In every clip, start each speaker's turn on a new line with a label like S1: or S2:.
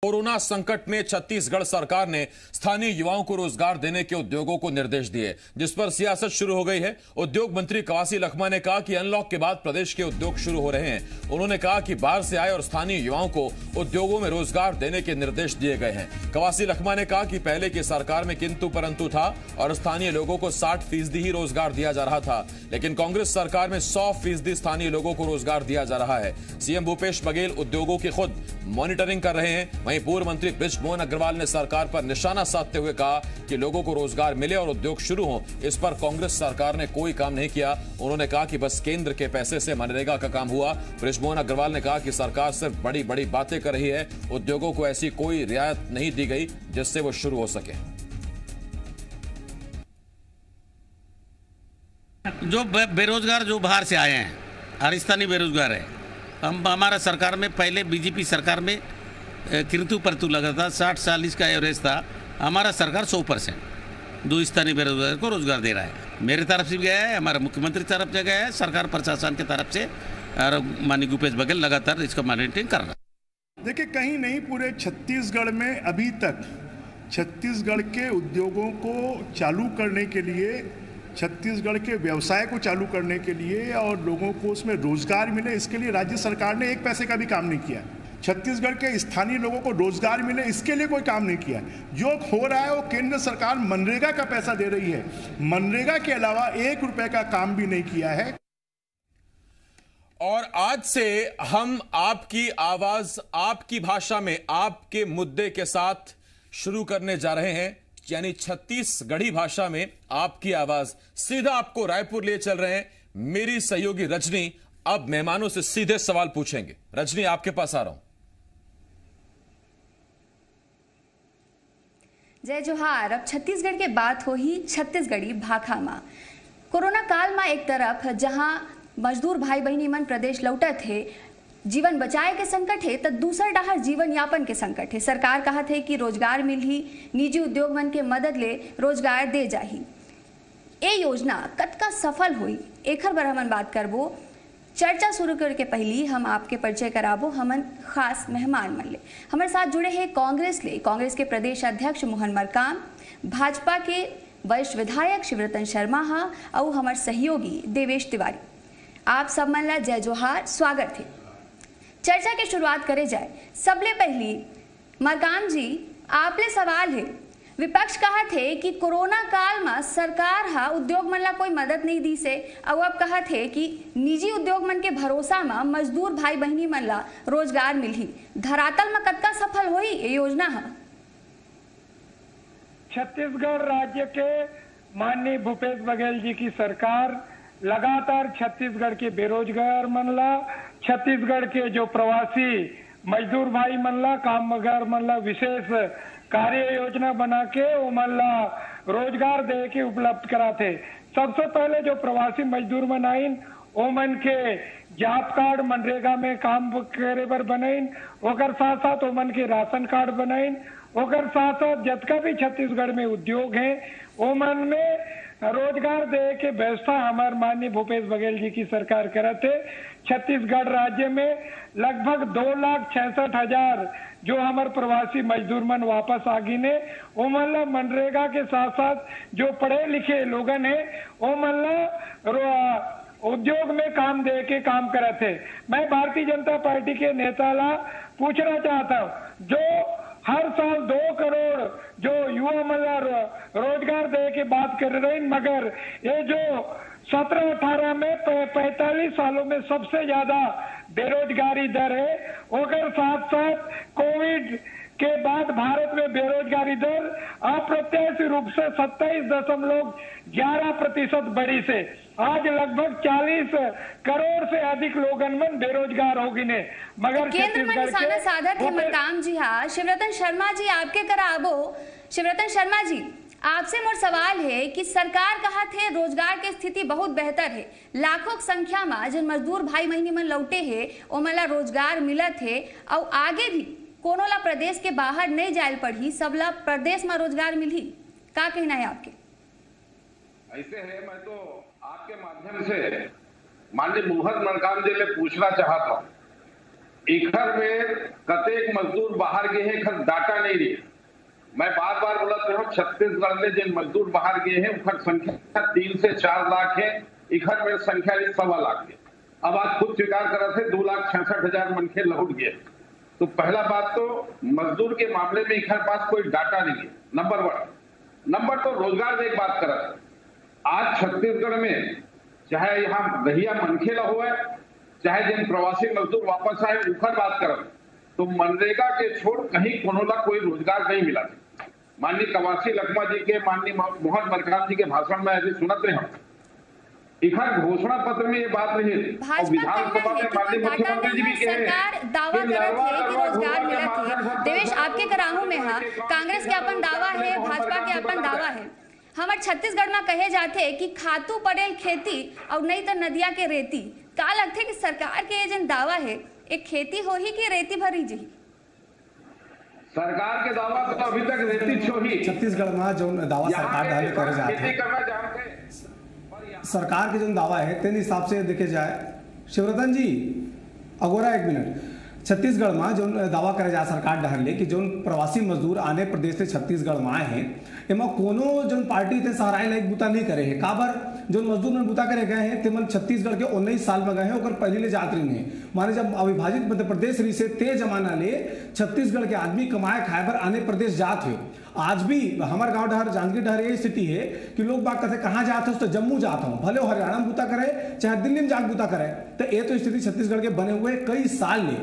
S1: Corona संकट में छत्तीसगढ़ सरकार ने स्थानीय युवाओं को रोजगार देने के उद्योगों को निर्देश दिए, जिस पर सियासत शुरू हो गई है। उद्योग मंत्री कवासी लखमा ने कहा कि अनलॉक के बाद प्रदेश के उद्योग शुरू हो रहे हैं। उन्होंने कहा कि बाहर से आए और स्थानीय युवाओं को उद्योगों में रोजगार देने के निर्देश दिए गए हैं। कवासी लखमा ने कहा कि पहले की सरकार में किंतु परंतु था और स्थानीय लोगों को 60% ही रोजगार दिया जा रहा था, लेकिन कांग्रेस सरकार में 100% स्थानीय लोगों को रोजगार दिया जा रहा है। सीएम भूपेश बघेल उद्योगों की खुद मॉनिटरिंग कर रहे हैं। वहीं पूर्व मंत्री बृजमोहन अग्रवाल ने सरकार पर निशाना साधते हुए कहा कि लोगों को रोजगार मिले और उद्योग शुरू हो, इस पर कांग्रेस सरकार ने कोई काम नहीं किया। उन्होंने कहा कि बस केंद्र के पैसे से मनरेगा का काम हुआ। बृजमोहन अग्रवाल ने कहा कि सरकार सिर्फ बड़ी बड़ी बातें कर रही है, उद्योगों को ऐसी कोई रियायत नहीं दी गई जिससे वो शुरू हो सके।
S2: जो बेरोजगार जो बाहर से आए हैं, राजस्थानी बेरोजगार है, हमारा सरकार में पहले बीजेपी सरकार में किंतु परंतु लगा था, 60-40 का एवरेज था। हमारा सरकार 100% दो स्थानीय बेरोजगार को रोजगार दे रहा है। मेरे तरफ से भी गया है, हमारे मुख्यमंत्री तरफ से गया है, सरकार प्रशासन की तरफ से, और माननीय भूपेश बघेल लगातार इसका मॉनिटरिंग कर रहा है।
S3: देखिए, कहीं नहीं, पूरे छत्तीसगढ़ में अभी तक छत्तीसगढ़ के उद्योगों को चालू करने के लिए, छत्तीसगढ़ के व्यवसाय को चालू करने के लिए और लोगों को उसमें रोजगार मिले, इसके लिए राज्य सरकार ने एक पैसे का भी काम नहीं किया। छत्तीसगढ़ के स्थानीय लोगों को रोजगार मिले, इसके लिए कोई काम नहीं किया। जो हो रहा है वो केंद्र सरकार मनरेगा का पैसा दे रही है, मनरेगा के अलावा 1 रुपए का काम भी नहीं किया है।
S1: और आज से हम आपकी आवाज आपकी भाषा में आपके मुद्दे के साथ शुरू करने जा रहे हैं, यानी छत्तीसगढ़ी भाषा में आपकी आवाज। सीधा आपको रायपुर ले चल रहे हैं। मेरी सहयोगी रजनी अब मेहमानों से सीधे सवाल पूछेंगे। रजनी, आपके पास आ रहा हूं।
S4: जय जोहार। अब छत्तीसगढ़ के बात हो ही छत्तीसगढ़ी भाखा मां। कोरोना काल में एक तरफ जहां मजदूर भाई बहनी मन प्रदेश लौटत थे, जीवन बचाए के संकट है, तो दूसर डहर जीवन यापन के संकट है। सरकार कहा थे कि रोजगार मिल ही, निजी उद्योग मन के मदद ले रोजगार दे जाही। ये योजना कतका सफल हुई, एकर बर हमन बात करबो। चर्चा शुरू करके पहली हम आपके परिचय कराबो हमन खास मेहमान मन ले। हमारे साथ जुड़े हैं कांग्रेस के प्रदेश अध्यक्ष मोहन मरकाम, भाजपा के वरिष्ठ विधायक शिवरतन शर्मा और हमारे सहयोगी देवेश तिवारी। आप सब मन ला जय जोहार, स्वागत है। चर्चा की शुरुआत करे जाए। सबले पहली मरकाम जी, आपले सवाल है। विपक्ष कहा थे कि कोरोना काल में सरकार हा उद्योग मन ला कोई मदद नहीं दी से, और अब कहा थे कि निजी उद्योग मन के भरोसा में मजदूर भाई बहनी मन ला रोजगार मिलही। धरातल में कतका सफल हुई ये योजना है?
S5: छत्तीसगढ़ राज्य के माननीय भूपेश बघेल जी की सरकार लगातार छत्तीसगढ़ के बेरोजगार मन ला, छत्तीसगढ़ के जो प्रवासी मजदूर भाई मन ला, कामगार मन ला विशेष कार्य योजना बना के वो मन ला रोजगार दे के उपलब्ध कराते। सबसे पहले जो प्रवासी मजदूर मन आइन, वो मन के जॉब कार्ड मनरेगा में काम करे बर बनाइन, ओकर साथ साथ वो मन के राशन कार्ड बनाइन, ओकर साथ साथ जतका भी छत्तीसगढ़ में उद्योग है वो मन में रोजगार दे के व्यवस्था हमारे माननीय भूपेश बघेल जी की सरकार करते। छत्तीसगढ़ राज्य में लगभग 2,66,000 जो हमारे प्रवासी मजदूर मन वापस आ गए ने, वो मन मनरेगा के साथ साथ जो पढ़े लिखे लोगन है वो मन उद्योग में काम दे के काम करते। मैं भारतीय जनता पार्टी के नेता ला पूछना चाहता हूँ, जो हर साल 2 करोड़ जो युवा मन रोजगार दे के बात कर रहे हैं, मगर ये जो 17-18 में 45 सालों में सबसे ज्यादा बेरोजगारी दर है, और साथ साथ कोविड के बाद भारत में बेरोजगारी दर अप्रत्याशित रूप से 27.11% बढ़ी से आज लगभग 40 करोड़ से अधिक लोगन मन बेरोजगार हो गए। मगर
S4: केंद्र में निशाना साधा थे मरकाम जी। हाँ, शिवरतन शर्मा जी आपके कराबो। शिवरतन शर्मा जी, आपसे मोर सवाल है कि सरकार कहा थे रोजगार की स्थिति बहुत बेहतर है, लाखों संख्या में जिन मजदूर भाई बहनी मन लौटे है ओ मला रोजगार मिलत है, और आगे भी कोनो ला प्रदेश के बाहर नहीं जायल पड़ी, सबला प्रदेश में रोजगार मिली। क्या कहना है आपके?
S6: ऐसे है, मैं तो आपके माध्यम से माननीय मोहन मरकाम जी ने पूछना चाहता हूँ इखर में कतेक मजदूर बाहर गए हैं, खर डाटा नहीं रही। मैं बार बार बोलते हूँ, छत्तीसगढ़ में जिन मजदूर बाहर गए हैं उनका संख्या 3 से 4 लाख है। इखर में संख्या 1.25 लाख है। अब आज खुद स्वीकार कर रहे थे 2,66,000 मनखे लौट गए। तो पहला बात तो मजदूर के मामले में इखर पास कोई डाटा नहीं है, नंबर 1। नंबर 2, रोजगार की बात कर रहे थे। आज छत्तीसगढ़ में चाहे यहाँ रहिया मनखे ला हुआ है, चाहे जिन प्रवासी मजदूर वापस आए उनका बात कर, तो मनरेगा के छोड़ कहीं कोनोला कोई रोजगार नहीं मिला। माननीय कवासी लखमा जी के, माननीय मोहन मरकाम जी के भाषण में अभी सुनते हैं, इखर घोषणा पत्र में ये बात नहीं है। और विधानसभा में माननीय मुख्यमंत्री जी भी
S4: सरकार दावा करत है कि रोजगार मिलत है। देवेश, आपके कराहू में हा कांग्रेस के अपन दावा है, भाजपा के अपन दावा है। हमारे छत्तीसगढ़ में कहे जाते कि खातू पड़ेल खेती और नहीं तो नदिया के रेती। का लगते कि सरकार के जन दावा है एक खेती हो ही कि रेती भरी जी?
S6: सरकार के दावा तो अभी तक रेती छोही।
S7: छत्तीसगढ़ में जो दावा सरकार डाले करे जाते हैं, सरकार के जो दावा है तेन हिसाब से देखे जाए, शिवरतन जी अगोरा 1 मिनट, छत्तीसगढ़ में जो दावा करे जा सरकार डहले कि जो प्रवासी मजदूर आने प्रदेश से छत्तीसगढ़ में आए हैं, एमा कोनो जो पार्टी थे सहाराए लायक बूता नहीं करे है। काबर जो मजदूर में बूता करे गए हैं तेमन छत्तीसगढ़ के 19 साल में गए हैं, और पहले ले जात रही है। माने जब अविभाजित मध्य प्रदेश रही से ते जमाना ले छत्तीसगढ़ के आदमी कमाए खाए पर आने प्रदेश जात है। आज भी हमारे गांव डहर, जांजगीर डहर ये स्थिति है कि लोग बात कहते कहाँ जाते हो, तो जम्मू जाता हूँ, भले हरियाणा में बूता करे चाहे दिल्ली में जाके बूता करे। तो ये तो स्थिति छत्तीसगढ़ के बने हुए कई साल ले।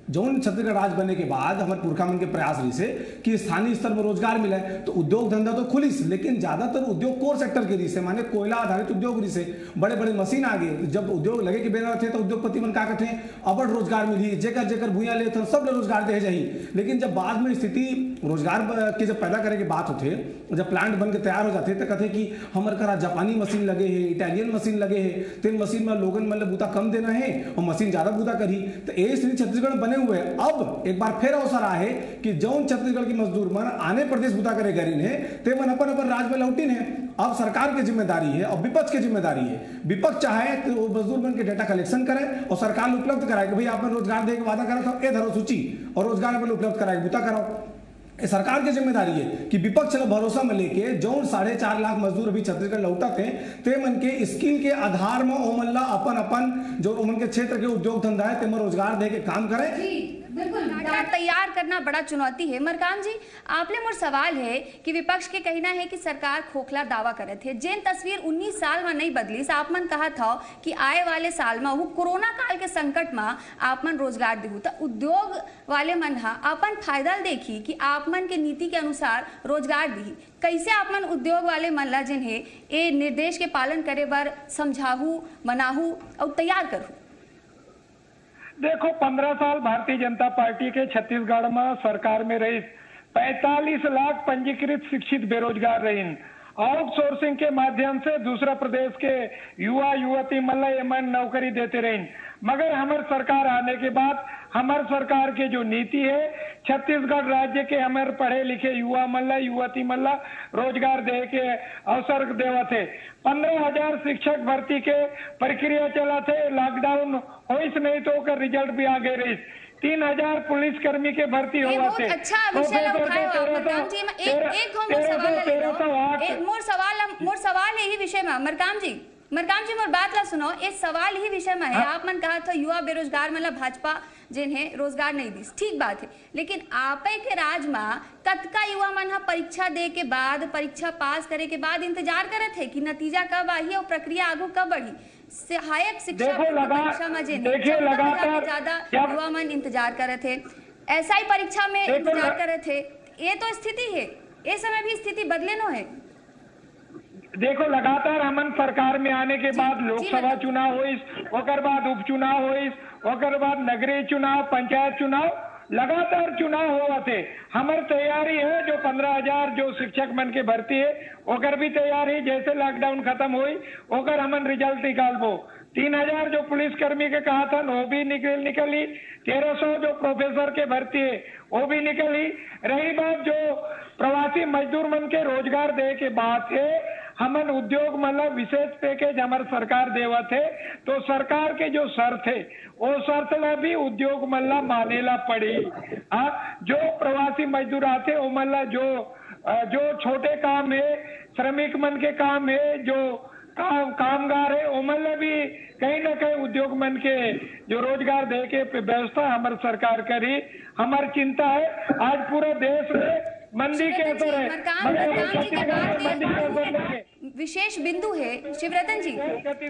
S7: जौन छत्तीसगढ़ राज्य बनने के बाद हमारे पुरखा मन के प्रयास रही से कि स्थानीय स्तर पर रोजगार मिले, तो उद्योग धंधा तो खुलिस, लेकिन ज्यादातर उद्योग कोर सेक्टर के रही से, माने कोयला आधारित उद्योग रही से, बड़े बड़े मशीन आ गए। जब उद्योग लगे कि बेना थे तो उद्योगपति मन का कहते हैं अबड़ रोजगार मिली, जेकर जेकर भूया ले थे सब रोजगार दे जाही। लेकिन जब बाद में स्थिति रोजगार के जब पैदा करे की बात होते, जब प्लांट बन के तैयार हो जाते तो कहते कि हमारे करा जापानी मशीन लगे है, इटालियन मशीन लगे है, तेन मशीन में लोगन मतलब बूता कम देना है और मशीन ज्यादा बूता करी। तो ये स्थिति छत्तीसगढ़ बने हुए। अब एक बार फिर अवसर आए कि जौन छत्तीसगढ़ की मजदूर मन आने प्रदेश बूता करे गरीन है ते मन अपन अपन राज्य में लौटिन है। अब सरकार की जिम्मेदारी है और विपक्ष की जिम्मेदारी है। विपक्ष चाहे तो वो मजदूर मन के डेटा कलेक्शन करे और सरकार उपलब्ध कराए कि भाई आपने रोजगार देने का वादा करा था, ये धरो सूची और रोजगार अपन उपलब्ध कराए बूता कराओ। सरकार की जिम्मेदारी है कि विपक्ष भरोसा में लेके जो 4.5 लाख मजदूर अभी छत्तीसगढ़ लौटा थे ते मन के स्किल के आधार में ओमल्ला अपन अपन जो उमन के क्षेत्र के उद्योग धंधा है तेम रोजगार दे के काम करे।
S4: बिल्कुल, डाटा तैयार करना बड़ा चुनौती है। मरकाम जी, आपले मोर सवाल है कि विपक्ष के कहना है कि सरकार खोखला दावा करे थे, जेन तस्वीर 19 साल में नहीं बदली। आप मन कहा था कि आए वाले साल में वो कोरोना काल के संकट में आप मन रोजगार देहू, तो उद्योग वाले मन हा अपन फायदा देखी कि आप मन के नीति के अनुसार रोजगार दी। कैसे आप मन उद्योग वाले मन ला जिन्हें ये निर्देश के पालन करे बर समझाहू, मनाहू और तैयार करूँ?
S5: देखो, 15 साल भारतीय जनता पार्टी के छत्तीसगढ़ में सरकार में रही 45 लाख पंजीकृत शिक्षित बेरोजगार रही। आउटसोर्सिंग के माध्यम से दूसरा प्रदेश के युवा युवती मन नौकरी देते रही। मगर हमारे सरकार आने के बाद हमारे सरकार के जो नीति है, छत्तीसगढ़ राज्य के हमारे पढ़े लिखे युवा युवती रोजगार दे के अवसर देवा थे। 15,000 शिक्षक भर्ती के प्रक्रिया चला थे, लॉकडाउन होइस नहीं तो कर रिजल्ट भी आ गए रही। 3,000 पुलिसकर्मी के भर्ती हुआ थे।
S4: अच्छा विषय मोर सवाल यही विषय में मरकाम जी मोर बात ला सुनो। इस सवाल ही विषय में है। आप मन कहा था युवा बेरोजगार मतलब भाजपा जिन्हें रोजगार नहीं दी, ठीक बात है, लेकिन आप के राज में कतका युवा मन परीक्षा दे के बाद, परीक्षा पास करे के बाद इंतजार करत है कि नतीजा कब आई और प्रक्रिया आगू कब बढ़ी। सहायक शिक्षा परीक्षा में ज्यादा युवा मन इंतजार करे थे, SI परीक्षा में इंतजार करे थे। ये तो स्थिति है, ये समय भी स्थिति बदले नो है।
S5: देखो, लगातार हमन सरकार में आने के बाद लोकसभा चुनाव होइस, ओकर बाद उपचुनाव होइस, ओकर बाद नगरीय चुनाव, पंचायत चुनाव, लगातार चुनाव हुआ थे। हमारी तैयारी है जो 15,000 जो शिक्षक मन के भर्ती है ओकर भी तैयारी, जैसे लॉकडाउन खत्म हुई ओकर हमन रिजल्ट निकालबो। 3,000 जो पुलिसकर्मी के कहा था वो भी निकली। 1,300 जो प्रोफेसर के भर्ती है वो भी निकली। रही बात जो प्रवासी मजदूर मन के रोजगार दे के बात है, हमन उद्योग मतलब विशेष पैकेज हमारे सरकार देवा थे, तो सरकार के जो शर्त है वो शर्त ला भी उद्योग मल्ला मानेला पड़ी। जो प्रवासी मजदूर आते वो मल्ला जो छोटे काम है, श्रमिक मन के काम है, जो कामगार है वो मल्ला भी कहीं ना कहीं उद्योग मन के जो रोजगार दे के व्यवस्था हमारी सरकार करी। हमारी चिंता है आज पूरे देश में मंदी के असर है,
S4: विशेष बिंदु है शिवरतन जी,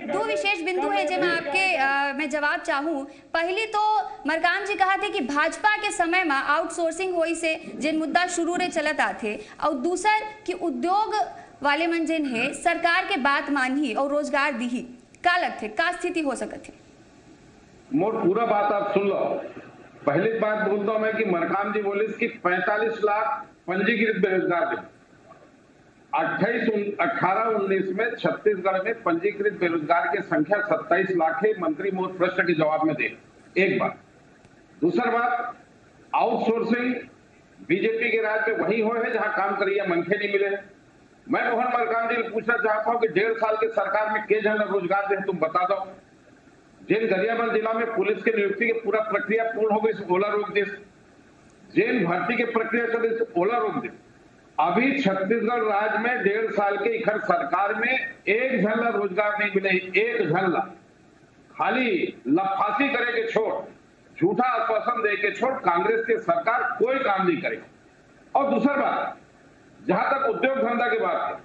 S4: दो विशेष बिंदु है जो मैं जवाब चाहूँ। पहली तो मरकाम जी कहा थे कि भाजपा के समय में आउटसोर्सिंग होई से जिन मुद्दा शुरू रे चलत आथे, और दूसर कि उद्योग वाले मन जिन है सरकार के बात मानी और रोजगार दी ही, का लग थे का स्थिति हो सकत है?
S6: मोर पूरा बात आप सुन लो। पहली बात बोलता हूं मैं कि मरकाम जी बोले कि 45 लाख पंजीकृत बेरोजगार थे। 18-19 में छत्तीसगढ़ में पंजीकृत बेरोजगार की संख्या 27 लाख है। मंत्री मोर प्रश्न के जवाब में दे। एक बात। दूसरी बात, आउटसोर्सिंग बीजेपी के राज में वही हो है जहां काम करिए मनखे नहीं मिले। मैं मोहन मरकाम जी से पूछना चाहता हूं कि 1.5 साल के सरकार में के जन रोजगार दे तुम बता दो। जिन गरियाबंद जिला में पुलिस की नियुक्ति की पूरा प्रक्रिया पूर्ण हो गई, ओला रोक दे। जेल भर्ती की प्रक्रिया चले, ओला रोक दे। अभी छत्तीसगढ़ राज्य में 1.5 साल के इखर सरकार में एक झल्ला रोजगार नहीं मिले, एक झल्ला। खाली लफासी करे के छोड़, झूठा आश्वासन दे के छोड़ कांग्रेस की सरकार कोई काम नहीं करेगी। और दूसरी बात, जहां तक उद्योग धंधा की बात है,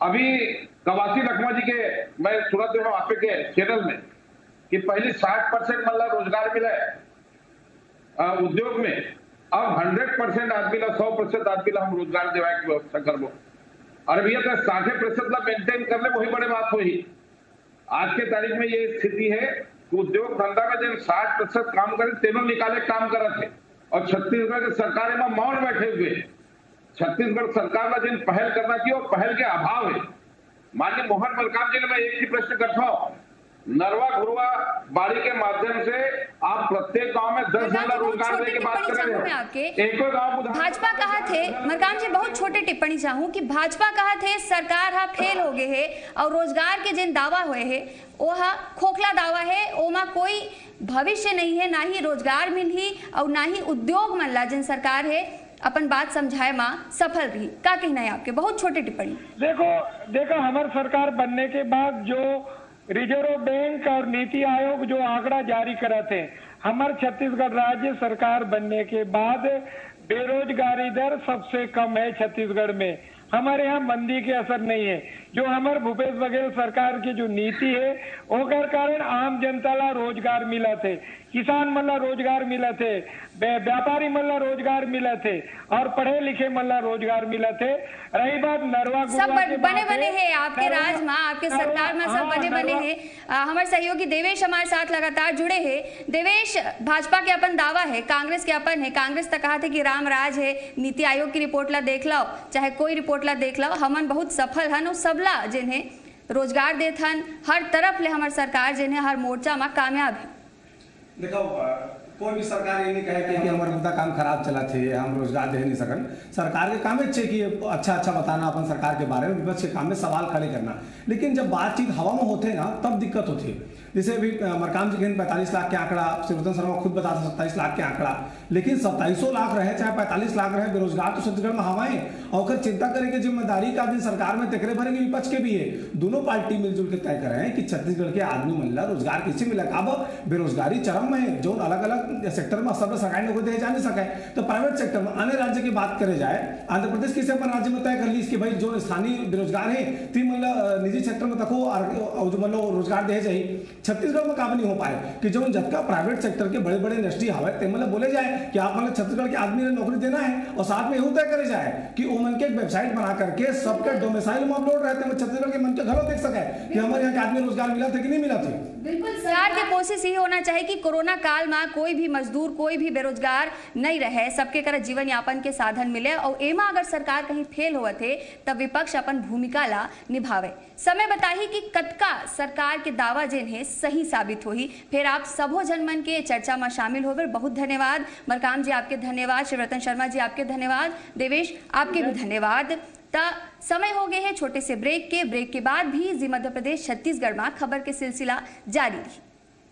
S6: अभी कवासी लखमा जी के मैं सुनते हूं आपके चैनल में कि पहले 60% मतलब रोजगार मिला है उद्योग में, अब 100% आदमी ला 100% आदमी ला हम रोजगार देवा की व्यवस्था करबो। और भैया तो 60% ला मेंटेन कर ले, वही बड़े बात हुई। आज के तारीख में ये स्थिति है कि उद्योग धंधा में जिन 60% काम करे तीनों निकाले काम करते थे, और छत्तीसगढ़ की सरकार में मौन बैठे हुए। छत्तीसगढ़ सरकार का जिन पहल करना चाहिए वो पहल के अभाव है। माननीय मोहन मरकाम जी ने मैं एक ही प्रश्न करता हूँ, नरवा घुरवा बाड़ी के माध्यम से आप प्रत्येक गांव में 10 हजार रोजगार देने की बात कर रहे हैं। एक गांव
S4: भाजपा कहा थे, मरकाम जी बहुत छोटे टिप्पणी चाहूँ कि भाजपा कहा थे सरकार हा फेल हो गए है और रोजगार के जिन दावा हुए है वो हा खोखला दावा है, ओमा कोई भविष्य नहीं है, ना ही रोजगार मिली और ना ही उद्योग मल्ला जिन सरकार है अपन बात समझाए माँ सफल रही। क्या कहना है आपके? बहुत छोटे टिप्पणी।
S5: देखो हमारी सरकार बनने के बाद जो रिजर्व बैंक और नीति आयोग जो आंकड़ा जारी करा थे, हमारे छत्तीसगढ़ राज्य सरकार बनने के बाद बेरोजगारी दर सबसे कम है छत्तीसगढ़ में। हमारे यहाँ मंदी के असर नहीं है। जो हमारे भूपेश बघेल सरकार की जो नीति है ओकर कारण आम जनता ला रोजगार मिला थे, किसान मन ला रोजगार मिला थे, व्यापारी मन ला रोजगार मिला थे, और पढ़े लिखे मन ला रोजगार मिला थे। रही बात नरवा
S4: सब बने हैं आपके राज में, आपके सरकार में सब बने हैं। हमारे सहयोगी देवेश हमारे साथ लगातार जुड़े हैं। देवेश, भाजपा के अपन दावा है, कांग्रेस के अपन है। कांग्रेस तक कहा थे कि राम राज है, नीति आयोग की रिपोर्ट ला देख लो, चाहे कोई रिपोर्ट ला देख लो, हमन बहुत सफल हन, सबला जिन्हें रोजगार देथन, हर तरफ ले हमारे सरकार जिन्हें हर मोर्चा में कामयाब है।
S7: देखो कोई भी सरकार ये नहीं कहे कि हमारे मुद्दा काम खराब चला थे, हम रोजगार दे नहीं सकन। सरकार के काम अच्छे कि अच्छा बताना अपन सरकार के बारे में, विपक्ष के काम में सवाल खड़े करना, लेकिन जब बातचीत हवा में होते ना तब दिक्कत होती है। जैसे अभी मरकाम जी के 45 लाख के आंकड़ा, शिवरतन शर्मा खुद बता 27 लाख के आंकड़ा, लेकिन 2700 लाख रहे चाहे 45 लाख रहे, बेरोजगार तो छत्तीसगढ़ में हवाएं। और चिंता करे की जिम्मेदारी का दिन सरकार में तकरे भरेंगे विपक्ष के भी है। दोनों पार्टी मिलजुल के तय करें कि छत्तीसगढ़ के आदमी महिला रोजगार किसी मिला। अब बेरोजगारी चरम में है, जो अलग अलग सेक्टर में सब सरकारी नौकरी दे जा नहीं सके, तो प्राइवेट सेक्टर में अन्य राज्य की बात करे जाए, आंध्र प्रदेश किसी अपन राज्य में तय कर ली कि भाई जो स्थानीय बेरोजगार है तीन मतलब निजी सेक्टर में तको और जो मतलब रोजगार दे चाहिए। छत्तीसगढ़ में काम नहीं हो पाए कि जो जबका प्राइवेट सेक्टर के बड़े बड़े इंडस्ट्री हवा ते मतलब बोले जाए कि आप मतलब छत्तीसगढ़ के आदमी ने नौकरी देना है, और साथ में यह तय करे जाए कि ओमन के एक वेबसाइट बना करके सबके डोमिसाइल में अपलोड रहते हैं, छत्तीसगढ़ के मन के घरों देख सके कि हमारे यहाँ के आदमी रोजगार मिला था कि नहीं मिला था।
S4: बिल्कुल, सरकार की कोशिश ये होना चाहिए कि कोरोना काल में कोई भी मजदूर, कोई भी बेरोजगार नहीं रहे, सबके कर जीवन यापन के साधन मिले। और एमा अगर सरकार कहीं फेल हुआ थे तब विपक्ष अपन भूमिका ला निभावे। समय बताही कि कतका सरकार के दावा जिन है सही साबित होही। फिर आप सबो जनमन के चर्चा में शामिल हो गए। बहुत धन्यवाद मरकाम जी, आपके धन्यवाद। शिवरतन शर्मा जी आपके धन्यवाद। देवेश आपके भी धन्यवाद। समय हो गए हैं छोटे से ब्रेक के बाद भी जी मध्य प्रदेश छत्तीसगढ़ में खबर के सिलसिला जारी रही।